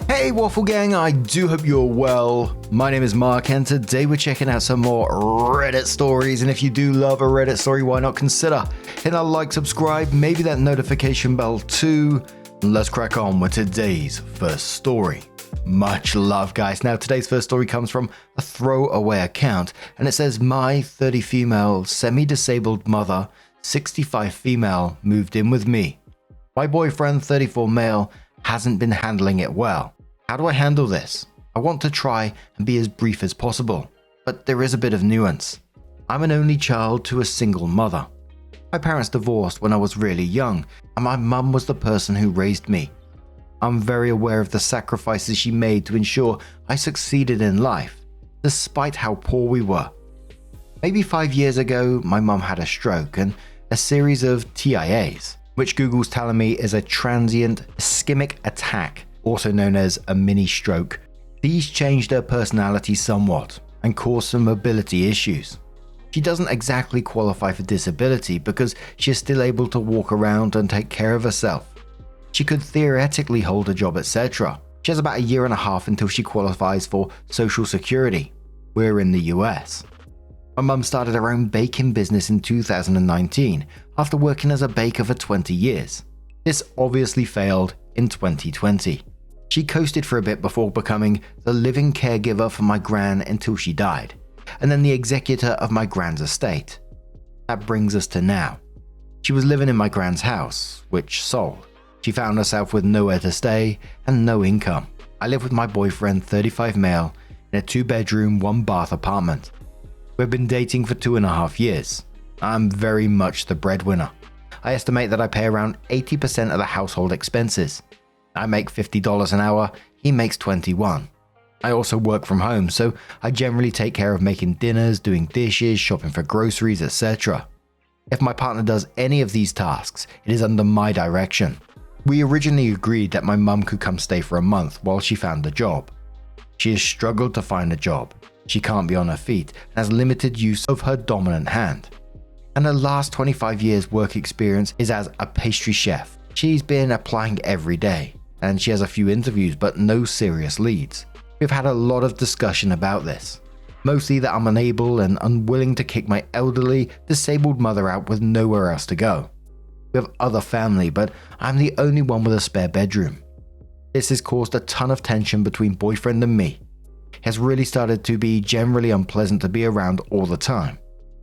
Hey Waffle Gang, I do hope you're well. My name is Mark and today we're checking out some more Reddit stories, and if you do love a Reddit story, why not consider hitting that like, subscribe, maybe that notification bell too. Let's crack on with today's first story. Much love guys. Now today's first story comes from a throwaway account and it says, my 30 female semi-disabled mother, 65 female moved in with me. My boyfriend, 34 male, hasn't been handling it well. How do I handle this? I want to try and be as brief as possible, but there is a bit of nuance. I'm an only child to a single mother. My parents divorced when I was really young, and my mum was the person who raised me. I'm very aware of the sacrifices she made to ensure I succeeded in life, despite how poor we were. Maybe 5 years ago, my mum had a stroke and a series of TIAs, which Google's telling me is a transient ischemic attack, also known as a mini stroke. These changed her personality somewhat and caused some mobility issues. She doesn't exactly qualify for disability because she is still able to walk around and take care of herself. She could theoretically hold a job, etc. She has about a year and a half until she qualifies for Social Security. We're in the US. My mum started her own baking business in 2019 after working as a baker for 20 years. This obviously failed in 2020. She coasted for a bit before becoming the living caregiver for my gran until she died, and then the executor of my gran's estate. That brings us to now. She was living in my gran's house, which sold. She found herself with nowhere to stay and no income. I live with my boyfriend, 35 male, in a 2-bedroom, 1-bath apartment. We've been dating for 2.5 years. I'm very much the breadwinner. I estimate that I pay around 80% of the household expenses. I make $50 an hour, he makes $21. I also work from home, so I generally take care of making dinners, doing dishes, shopping for groceries, etc. If my partner does any of these tasks, it is under my direction. We originally agreed that my mum could come stay for a month while she found a job. She has struggled to find a job. She can't be on her feet and has limited use of her dominant hand. And her last 25 years work experience is as a pastry chef. She's been applying every day, and she has a few interviews but no serious leads. We've had a lot of discussion about this. Mostly that I'm unable and unwilling to kick my elderly, disabled mother out with nowhere else to go. We have other family, but I'm the only one with a spare bedroom. This has caused a ton of tension between boyfriend and me. He has really started to be generally unpleasant to be around all the time.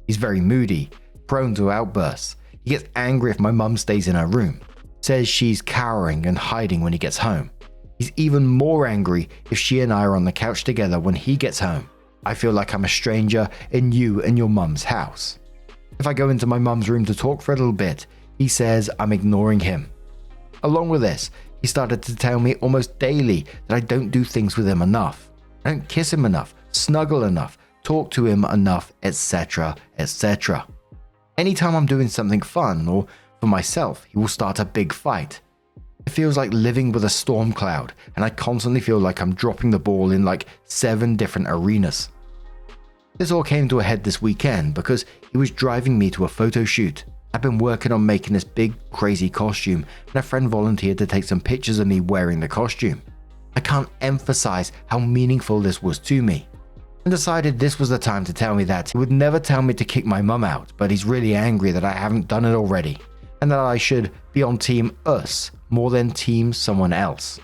He's very moody, prone to outbursts. He gets angry if my mum stays in her room. Says she's cowering and hiding when he gets home. He's even more angry if she and I are on the couch together when he gets home. I feel like I'm a stranger in you and your mum's house. If I go into my mum's room to talk for a little bit, he says I'm ignoring him. Along with this, he started to tell me almost daily that I don't do things with him enough. I don't kiss him enough, snuggle enough, talk to him enough, etc., etc. Anytime I'm doing something fun or for myself, he will start a big fight. It feels like living with a storm cloud, and I constantly feel like I'm dropping the ball in like 7 different arenas. This all came to a head this weekend because he was driving me to a photo shoot. I've been working on making this big, crazy costume, and a friend volunteered to take some pictures of me wearing the costume. I can't emphasize how meaningful this was to me, and decided this was the time to tell me that he would never tell me to kick my mum out, but he's really angry that I haven't done it already, and that I should be on team us more than team someone else.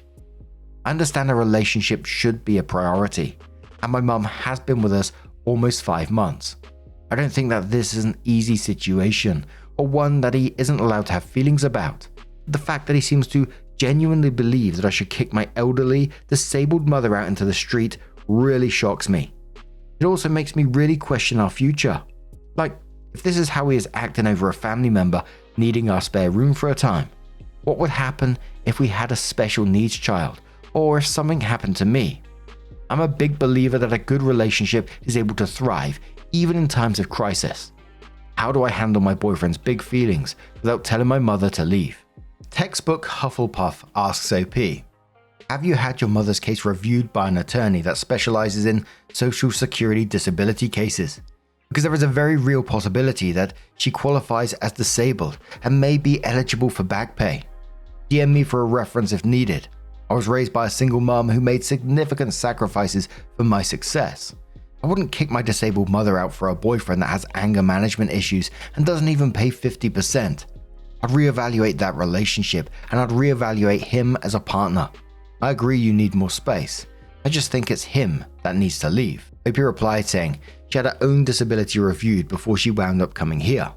I understand a relationship should be a priority, and my mum has been with us almost 5 months. I don't think that this is an easy situation, or one that he isn't allowed to have feelings about. The fact that he seems to genuinely believe that I should kick my elderly, disabled mother out into the street really shocks me. It also makes me really question our future. Like, if this is how he is acting over a family member needing our spare room for a time, what would happen if we had a special needs child, or if something happened to me? I'm a big believer that a good relationship is able to thrive even in times of crisis. How do I handle my boyfriend's big feelings without telling my mother to leave? Textbook Hufflepuff asks OP, have you had your mother's case reviewed by an attorney that specializes in Social Security disability cases? Because there is a very real possibility that she qualifies as disabled and may be eligible for back pay. DM me for a reference if needed. I was raised by a single mum who made significant sacrifices for my success. I wouldn't kick my disabled mother out for a boyfriend that has anger management issues and doesn't even pay 50%. I'd reevaluate that relationship and I'd reevaluate him as a partner. I agree you need more space. I just think it's him that needs to leave. OP replied saying she had her own disability reviewed before she wound up coming here.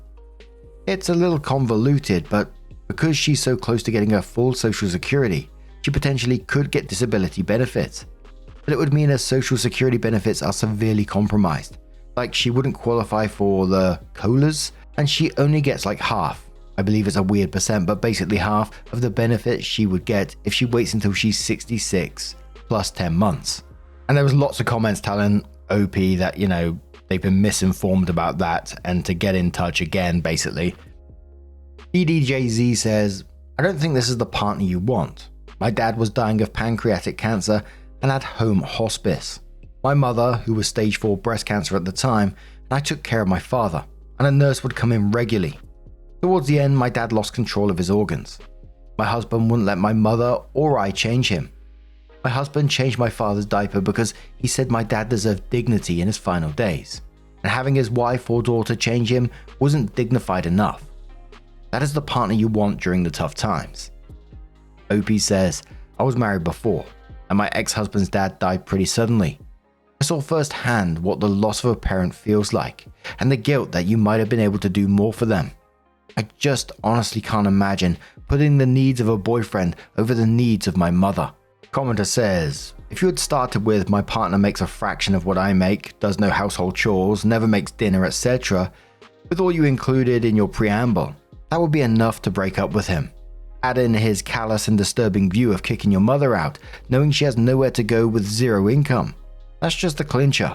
It's a little convoluted, but because she's so close to getting her full social security, she potentially could get disability benefits. But it would mean her social security benefits are severely compromised. Like she wouldn't qualify for the COLAs, and she only gets like half. I believe it's a weird percent, but basically half of the benefits she would get if she waits until she's 66 plus 10 months. And there was lots of comments telling OP that, they've been misinformed about that and to get in touch again, basically. EDJZ says, I don't think this is the partner you want. My dad was dying of pancreatic cancer and had home hospice. My mother, who was stage 4 breast cancer at the time, and I took care of my father, and a nurse would come in regularly. Towards the end, my dad lost control of his organs. My husband wouldn't let my mother or I change him. My husband changed my father's diaper because he said my dad deserved dignity in his final days, and having his wife or daughter change him wasn't dignified enough. That is the partner you want during the tough times. OP says, I was married before, and my ex-husband's dad died pretty suddenly. I saw firsthand what the loss of a parent feels like, and the guilt that you might have been able to do more for them. I just honestly can't imagine putting the needs of a boyfriend over the needs of my mother. Commenter says, if you had started with my partner makes a fraction of what I make, does no household chores, never makes dinner, etc., with all you included in your preamble, that would be enough to break up with him. Add in his callous and disturbing view of kicking your mother out, knowing she has nowhere to go with zero income. That's just a clincher.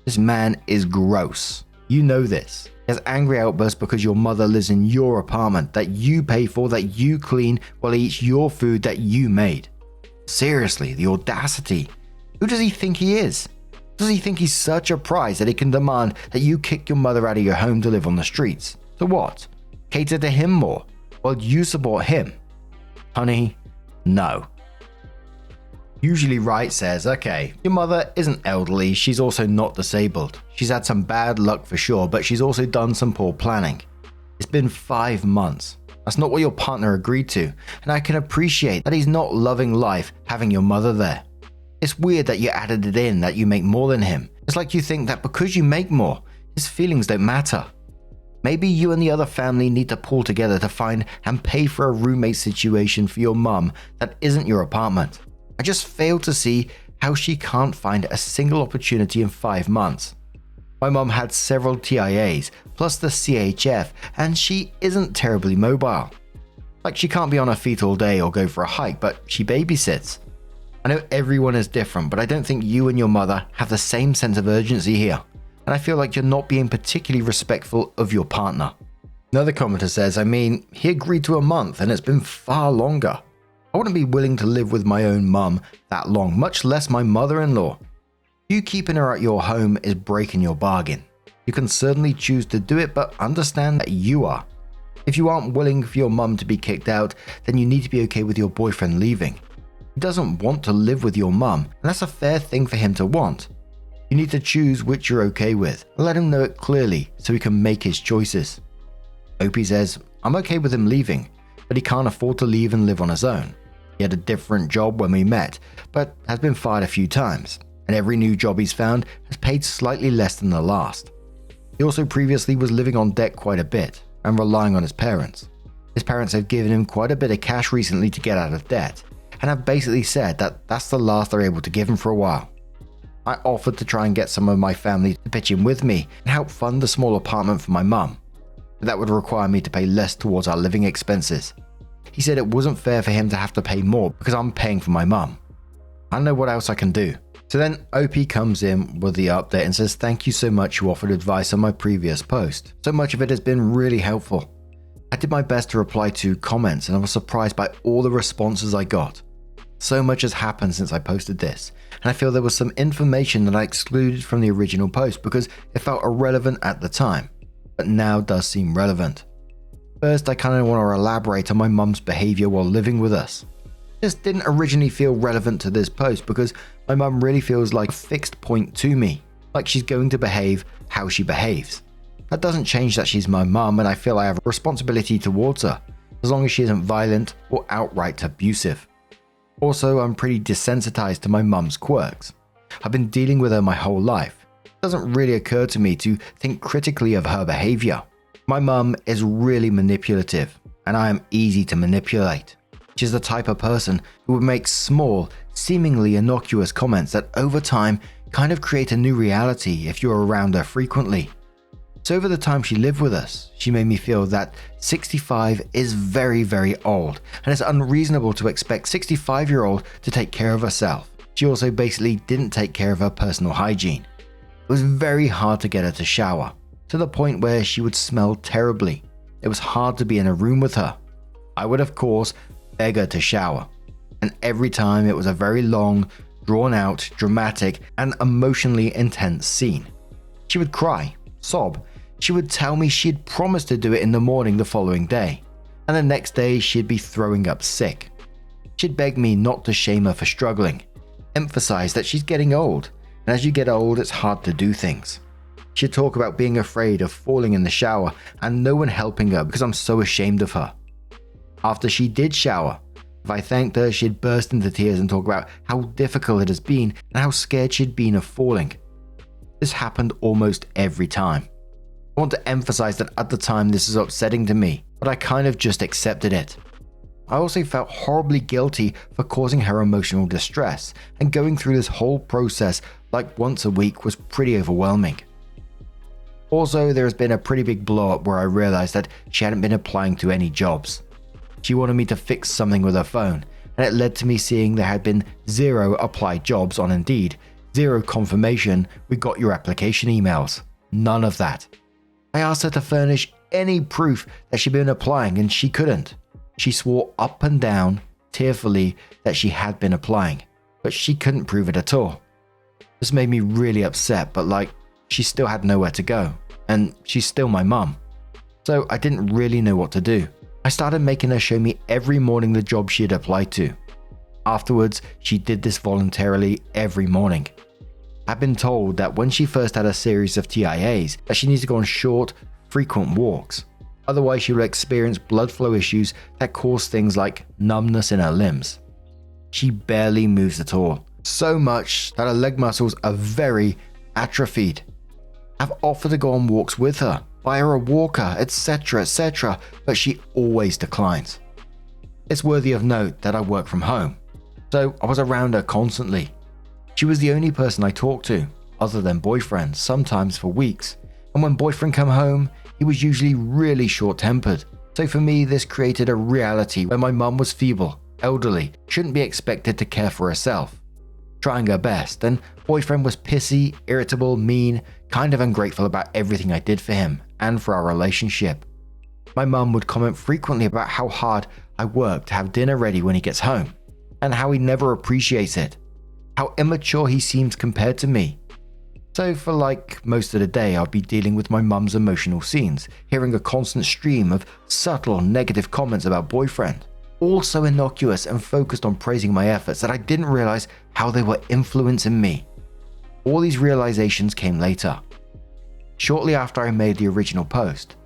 This man is gross. You know this. He has angry outbursts because your mother lives in your apartment that you pay for, that you clean, while he eats your food that you made. Seriously, the audacity. Who does he think he is? Does he think he's such a prize that he can demand that you kick your mother out of your home to live on the streets? To what? Cater to him more, while you support him? Honey, no. Usually Right says, okay, your mother isn't elderly, she's also not disabled. She's had some bad luck for sure, but she's also done some poor planning. It's been 5 months. That's not what your partner agreed to, and I can appreciate that he's not loving life having your mother there. It's weird that you added it in that you make more than him. It's like you think that because you make more, his feelings don't matter. Maybe you and the other family need to pull together to find and pay for a roommate situation for your mum that isn't your apartment. I just fail to see how she can't find a single opportunity in 5 months. My mum had several TIAs, plus the CHF, and she isn't terribly mobile. Like she can't be on her feet all day or go for a hike, but she babysits. I know everyone is different, but I don't think you and your mother have the same sense of urgency here, and I feel like you're not being particularly respectful of your partner. Another commenter says, he agreed to a month and it's been far longer. I wouldn't be willing to live with my own mum that long, much less my mother-in-law. You keeping her at your home is breaking your bargain. You can certainly choose to do it, but understand that you are. If you aren't willing for your mum to be kicked out, then you need to be okay with your boyfriend leaving. He doesn't want to live with your mum, and that's a fair thing for him to want. You need to choose which you're okay with, and let him know it clearly so he can make his choices. OP says, I'm okay with him leaving, but he can't afford to leave and live on his own. He had a different job when we met, but has been fired a few times, and every new job he's found has paid slightly less than the last. He also previously was living on debt quite a bit, and relying on his parents. His parents have given him quite a bit of cash recently to get out of debt, and have basically said that that's the last they're able to give him for a while. I offered to try and get some of my family to pitch in with me and help fund the small apartment for my mum, but that would require me to pay less towards our living expenses. He said it wasn't fair for him to have to pay more because I'm paying for my mum. I don't know what else I can do. So then OP comes in with the update and says, thank you so much, you offered advice on my previous post. So much of it has been really helpful. I did my best to reply to comments and I was surprised by all the responses I got. So much has happened since I posted this, and I feel there was some information that I excluded from the original post because it felt irrelevant at the time, but now does seem relevant. First, I kind of want to elaborate on my mum's behavior while living with us. This didn't originally feel relevant to this post because my mum really feels like a fixed point to me, like she's going to behave how she behaves. That doesn't change that she's my mum and I feel I have a responsibility towards her, as long as she isn't violent or outright abusive. Also, I'm pretty desensitized to my mum's quirks. I've been dealing with her my whole life. It doesn't really occur to me to think critically of her behavior. My mum is really manipulative, and I am easy to manipulate. She's the type of person who would make small, seemingly innocuous comments that over time kind of create a new reality if you're around her frequently. So over the time she lived with us, she made me feel that 65 is very, very old, and it's unreasonable to expect 65-year-old to take care of herself. She also basically didn't take care of her personal hygiene. It was very hard to get her to shower, to the point where she would smell terribly. It was hard to be in a room with her. I would of course beg her to shower, and every time it was a very long, drawn out, dramatic, and emotionally intense scene. She would cry, sob. She would tell me she had promised to do it in the morning the following day, and the next day she'd be throwing up sick. She'd beg me not to shame her for struggling, emphasize that she's getting old, and as you get old it's hard to do things. She'd talk about being afraid of falling in the shower and no one helping her because I'm so ashamed of her. After she did shower, if I thanked her, she'd burst into tears and talk about how difficult it has been and how scared she'd been of falling. This happened almost every time. I want to emphasize that at the time this is upsetting to me, but I kind of just accepted it. I also felt horribly guilty for causing her emotional distress, and going through this whole process like once a week was pretty overwhelming. Also, there has been a pretty big blow up where I realized that she hadn't been applying to any jobs. She wanted me to fix something with her phone, and it led to me seeing there had been 0 applied jobs on Indeed, 0 confirmation we got your application emails, none of that. I asked her to furnish any proof that she'd been applying and she couldn't. She swore up and down, tearfully, that she had been applying, but she couldn't prove it at all. This made me really upset, but she still had nowhere to go, and she's still my mum. So I didn't really know what to do. I started making her show me every morning the job she had applied to. Afterwards, she did this voluntarily every morning. I've been told that when she first had a series of TIAs, that she needs to go on short, frequent walks. Otherwise, she will experience blood flow issues that cause things like numbness in her limbs. She barely moves at all, so much that her leg muscles are very atrophied. I've offered to go on walks with her, buy her a walker, etc., but she always declines. It's worthy of note that I work from home, so I was around her constantly. She was the only person I talked to, other than boyfriend, sometimes for weeks, and when boyfriend came home, he was usually really short-tempered. So for me, this created a reality where my mum was feeble, elderly, shouldn't be expected to care for herself, trying her best, and boyfriend was pissy, irritable, mean, kind of ungrateful about everything I did for him and for our relationship. My mum would comment frequently about how hard I work to have dinner ready when he gets home, and how he never appreciates it, how immature he seems compared to me. So for most of the day, I'll be dealing with my mum's emotional scenes, hearing a constant stream of subtle negative comments about boyfriend, all so innocuous and focused on praising my efforts that I didn't realize how they were influencing me. All these realizations came later. Shortly after I made the original post,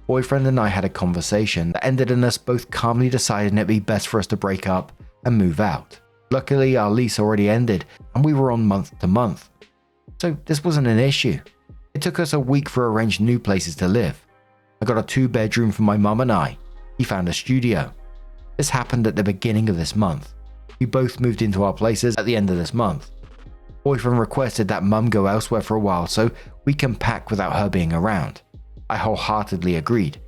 boyfriend and I had a conversation that ended in us both calmly deciding it'd be best for us to break up and move out. Luckily, our lease already ended and we were on month to month. So this wasn't an issue. It took us a week for arranged new places to live. I got a 2-bedroom for my mum and I. He found a studio. This happened at the beginning of this month. We both moved into our places at the end of this month. Boyfriend requested that mum go elsewhere for a while so we can pack without her being around. I wholeheartedly agreed.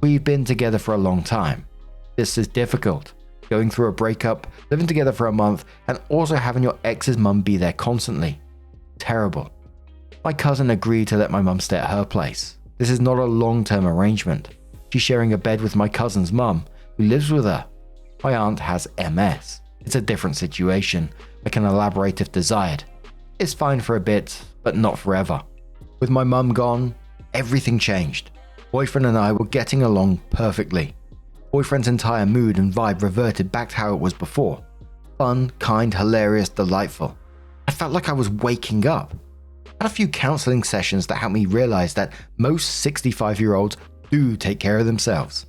We've been together for a long time. This is difficult. Going through a breakup, living together for a month, and also having your ex's mum be there constantly. Terrible. My cousin agreed to let my mum stay at her place. This is not a long-term arrangement. She's sharing a bed with my cousin's mum, who lives with her. My aunt has MS. It's a different situation. I can elaborate if desired. It's fine for a bit, but not forever. With my mum gone, everything changed. Boyfriend and I were getting along perfectly. Boyfriend's entire mood and vibe reverted back to how it was before. Fun, kind, hilarious, delightful. I felt like I was waking up. I had a few counseling sessions that helped me realize that most 65-year-olds do take care of themselves.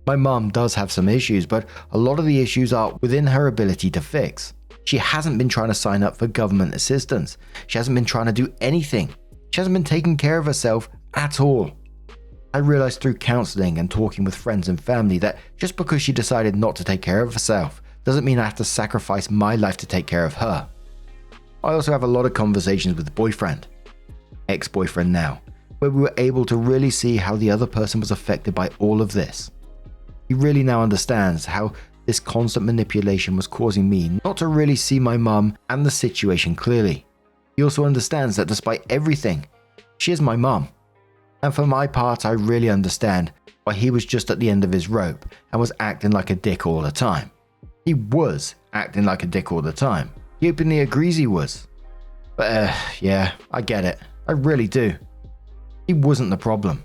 My mum does have some issues, but a lot of the issues are within her ability to fix. She hasn't been trying to sign up for government assistance. She hasn't been trying to do anything. She hasn't been taking care of herself at all. I realized through counseling and talking with friends and family that just because she decided not to take care of herself doesn't mean I have to sacrifice my life to take care of her. I also have a lot of conversations with boyfriend, ex-boyfriend now, where we were able to really see how the other person was affected by all of this. He really now understands how this constant manipulation was causing me not to really see my mum and the situation clearly. He also understands that despite everything, she is my mum. And for my part, I really understand why he was just at the end of his rope and was acting like a dick all the time. He was acting like a dick all the time. He openly agrees he was. But yeah, I get it. I really do. He wasn't the problem.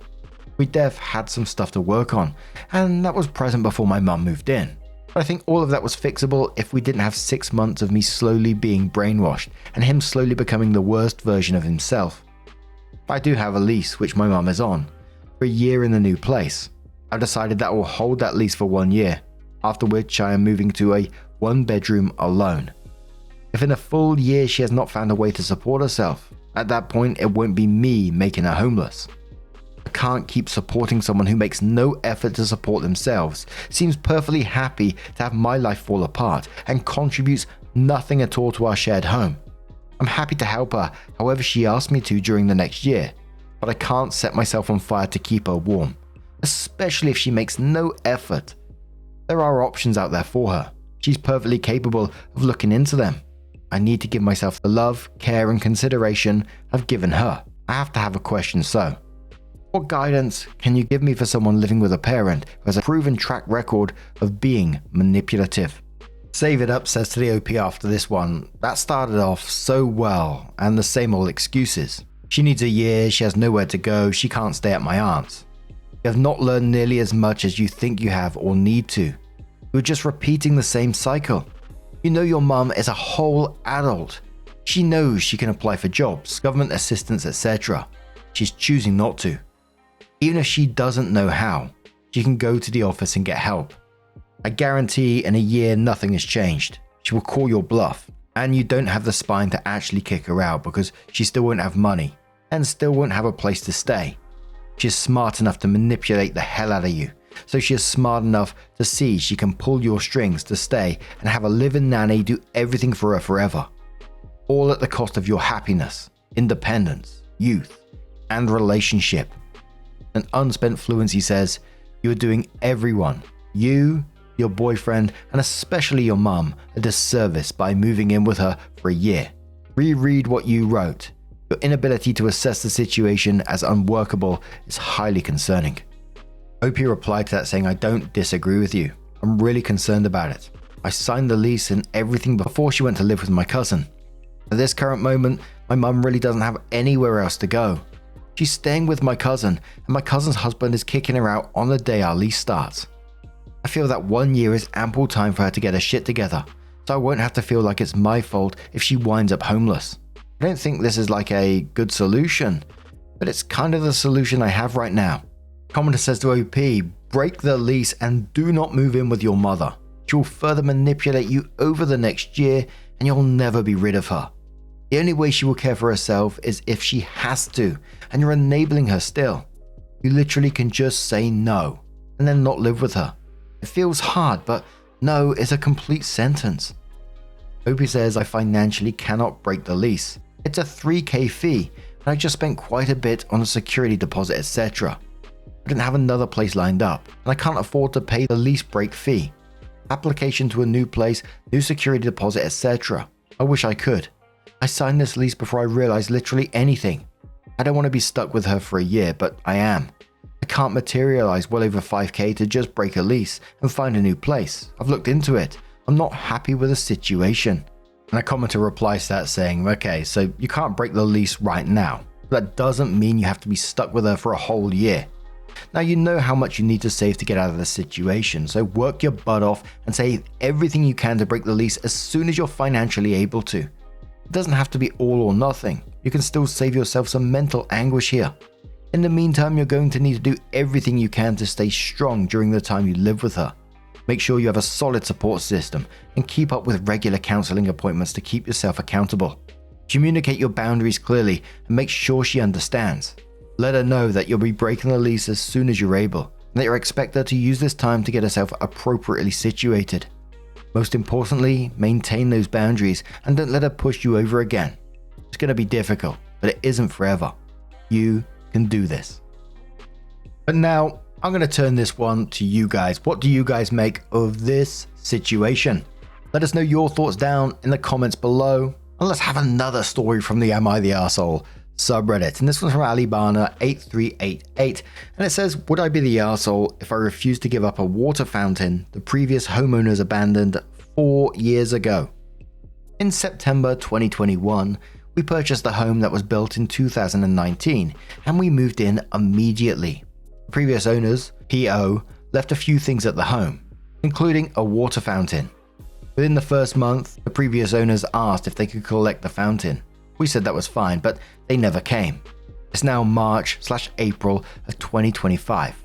We def had some stuff to work on, and that was present before my mum moved in. But I think all of that was fixable if we didn't have 6 months of me slowly being brainwashed and him slowly becoming the worst version of himself. I do have a lease which my mum is on, for a year in the new place. I've decided that I will hold that lease for 1 year, after which I am moving to a 1-bedroom alone. If in a full year she has not found a way to support herself, at that point it won't be me making her homeless. I can't keep supporting someone who makes no effort to support themselves, seems perfectly happy to have my life fall apart, and contributes nothing at all to our shared home. I'm happy to help her however she asks me to during the next year, but I can't set myself on fire to keep her warm, especially if she makes no effort. There are options out there for her. She's perfectly capable of looking into them. I need to give myself the love, care and consideration I've given her. I have to have a question, so what guidance can you give me for someone living with a parent who has a proven track record of being manipulative? Save It Up says to the OP after this one, that started off so well, and the same old excuses. She needs a year, she has nowhere to go, she can't stay at my aunt's. You have not learned nearly as much as you think you have or need to. You're just repeating the same cycle. You know your mum is a whole adult. She knows she can apply for jobs, government assistance, etc. She's choosing not to. Even if she doesn't know how, she can go to the office and get help. I guarantee in a year nothing has changed. She will call your bluff, and you don't have the spine to actually kick her out because she still won't have money and still won't have a place to stay. She is smart enough to manipulate the hell out of you, so she is smart enough to see she can pull your strings to stay and have a live-in nanny do everything for her forever. All at the cost of your happiness, independence, youth, and relationship. An unspent fluency says, you are doing everyone, you, your boyfriend, and especially your mum, a disservice by moving in with her for a year. Reread what you wrote. Your inability to assess the situation as unworkable is highly concerning. OP replied to that saying, I don't disagree with you. I'm really concerned about it. I signed the lease and everything before she went to live with my cousin. At this current moment, my mum really doesn't have anywhere else to go. She's staying with my cousin, and my cousin's husband is kicking her out on the day our lease starts. I feel that 1 year is ample time for her to get her shit together, so I won't have to feel like it's my fault if she winds up homeless. I don't think this is like a good solution, but it's kind of the solution I have right now. Commenter says to OP, break the lease and do not move in with your mother. She will further manipulate you over the next year and you'll never be rid of her. The only way she will care for herself is if she has to, and you're enabling her still. You literally can just say no, and then not live with her. It feels hard, but no is a complete sentence. Opie says I financially cannot break the lease. It's a 3k fee, and I just spent quite a bit on a security deposit, etc. I didn't have another place lined up, and I can't afford to pay the lease break fee. Application to a new place, new security deposit, etc. I wish I could. I signed this lease before I realized literally anything. I don't want to be stuck with her for a year, but I am. I can't materialize well over 5k to just break a lease and find a new place. I've looked into it. I'm not happy with the situation. And a commenter replies to that saying, okay, so you can't break the lease right now. That doesn't mean you have to be stuck with her for a whole year. Now you know how much you need to save to get out of the situation, so work your butt off and save everything you can to break the lease as soon as you're financially able to. It doesn't have to be all or nothing. You can still save yourself some mental anguish here. In the meantime, you're going to need to do everything you can to stay strong during the time you live with her. Make sure you have a solid support system and keep up with regular counseling appointments to keep yourself accountable. Communicate your boundaries clearly and make sure she understands. Let her know that you'll be breaking the lease as soon as you're able, and that you expect her to use this time to get herself appropriately situated. Most importantly, maintain those boundaries and don't let her push you over again. It's going to be difficult, but it isn't forever. You can do this. But now, I'm going to turn this one to you guys. What do you guys make of this situation? Let us know your thoughts down in the comments below. And let's have another story from the Am I the Arsehole subreddit. And this one's from Alibana8388. And it says, would I be the arsehole if I refused to give up a water fountain the previous homeowners abandoned 4 years ago? In September 2021, we purchased the home that was built in 2019 and we moved in immediately. The previous owners, PO, left a few things at the home, including a water fountain. Within the first month, the previous owners asked if they could collect the fountain. We said that was fine, but they never came. It's now March/April of 2025.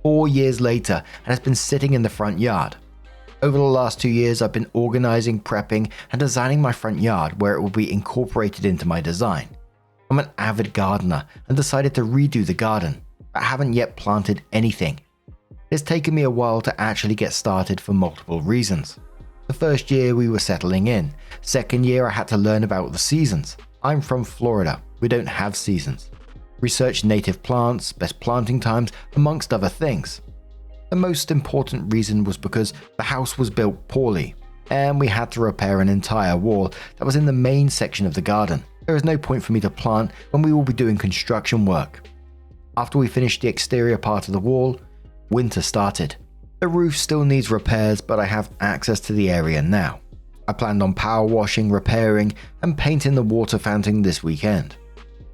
4 years later, and it's been sitting in the front yard. Over the last 2 years, I've been organizing, prepping, and designing my front yard where it will be incorporated into my design. I'm an avid gardener and decided to redo the garden, but haven't yet planted anything. It's taken me a while to actually get started for multiple reasons. The first year we were settling in. Second year I had to learn about the seasons. I'm from Florida, we don't have seasons. Research native plants, best planting times, amongst other things. The most important reason was because the house was built poorly, and we had to repair an entire wall that was in the main section of the garden. There is no point for me to plant when we will be doing construction work. After we finished the exterior part of the wall, winter started. The roof still needs repairs, but I have access to the area now. I planned on power washing, repairing, and painting the water fountain this weekend.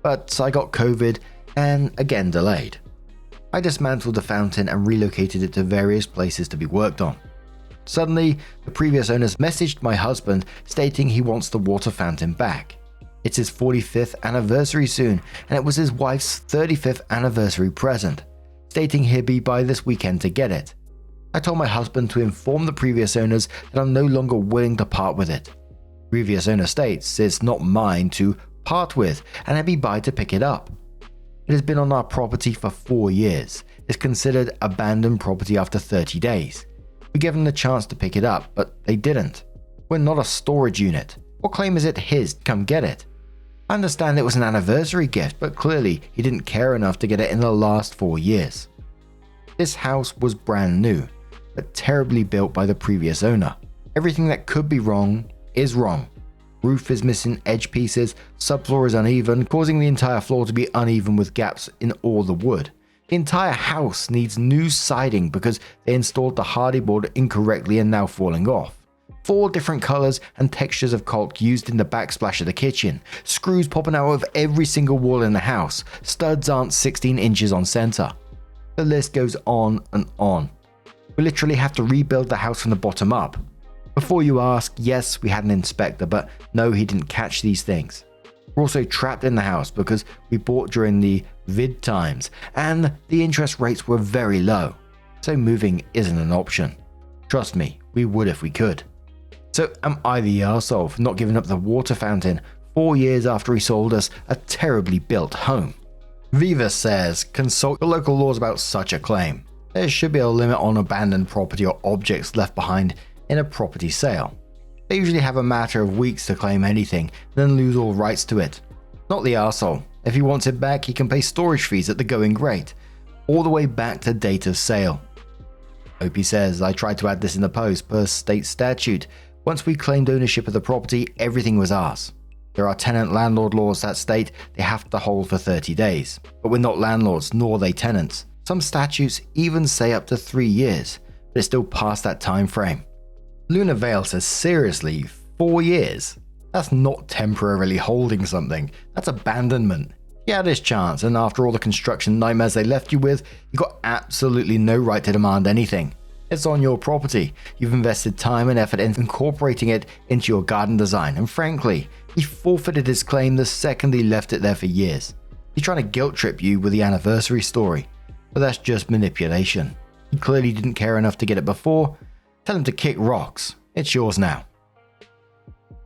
But I got COVID and again delayed. I dismantled the fountain and relocated it to various places to be worked on. Suddenly, the previous owners messaged my husband stating he wants the water fountain back. It's his 45th anniversary soon, and it was his wife's 35th anniversary present, stating he'd be by this weekend to get it. I told my husband to inform the previous owners that I'm no longer willing to part with it. Previous owner states it's not mine to part with and I'd be by to pick it up. It has been on our property for 4 years. It's considered abandoned property after 30 days. We gave them the chance to pick it up, but they didn't. We're not a storage unit. What claim is it his to come get it? I understand it was an anniversary gift, but clearly he didn't care enough to get it in the last 4 years. This house was brand new, but terribly built by the previous owner. Everything that could be wrong is wrong. Roof is missing edge pieces, subfloor is uneven, causing the entire floor to be uneven with gaps in all the wood. The entire house needs new siding because they installed the hardy board incorrectly and now falling off. 4 different colors and textures of caulk used in the backsplash of the kitchen. Screws popping out of every single wall in the house. Studs aren't 16 inches on center. The list goes on and on. We literally have to rebuild the house from the bottom up. Before you ask, yes, we had an inspector, but no, he didn't catch these things. We're also trapped in the house because we bought during the vid times and the interest rates were very low, so moving isn't an option. Trust me, we would if we could. So am I the arsehole for not giving up the water fountain 4 years after he sold us a terribly built home? Viva says, consult the local laws about such a claim. There should be a limit on abandoned property or objects left behind in a property sale. They usually have a matter of weeks to claim anything, then lose all rights to it. Not the arsehole. If he wants it back, he can pay storage fees at the going rate, all the way back to date of sale. Opie says, I tried to add this in the post per state statute. Once we claimed ownership of the property, everything was ours. There are tenant-landlord laws that state they have to hold for 30 days, but we're not landlords, nor are they tenants. Some statutes even say up to 3 years, but it's still past that time frame. Luna Vale says, seriously, 4 years? That's not temporarily holding something, that's abandonment. He had his chance, and after all the construction nightmares they left you with, you got absolutely no right to demand anything. It's on your property. You've invested time and effort in incorporating it into your garden design, and frankly, he forfeited his claim the second he left it there for years. He's trying to guilt trip you with the anniversary story, but that's just manipulation. He clearly didn't care enough to get it before. Tell him to kick rocks. It's yours now.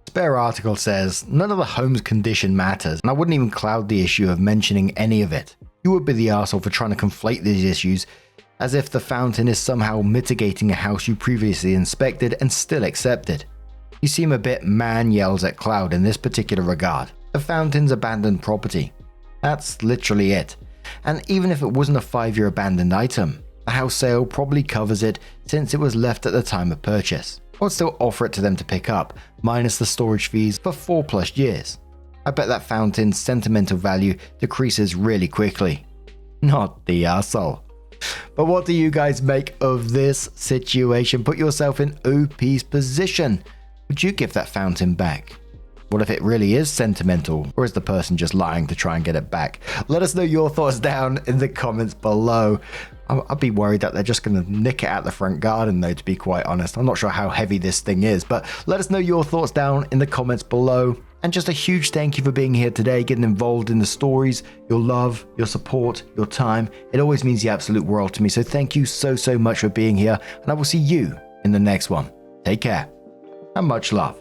Spare article says, none of the home's condition matters, and I wouldn't even cloud the issue of mentioning any of it. You would be the arsehole for trying to conflate these issues as if the fountain is somehow mitigating a house you previously inspected and still accepted. You seem a bit man yells at cloud in this particular regard. The fountain's abandoned property. That's literally it. And even if it wasn't a 5-year abandoned item, the house sale probably covers it since it was left at the time of purchase. I would still offer it to them to pick up, minus the storage fees for 4+ years. I bet that fountain's sentimental value decreases really quickly. Not the arsehole. But what do you guys make of this situation? Put yourself in OP's position. Would you give that fountain back? What if it really is sentimental, or is the person just lying to try and get it back? Let us know your thoughts down in the comments below. I'd be worried that they're just going to nick it out the front garden though, to be quite honest. I'm not sure how heavy this thing is, but let us know your thoughts down in the comments below. And just a huge thank you for being here today, getting involved in the stories, your love, your support, your time. It always means the absolute world to me. So thank you so much for being here, and I will see you in the next one. Take care and much love.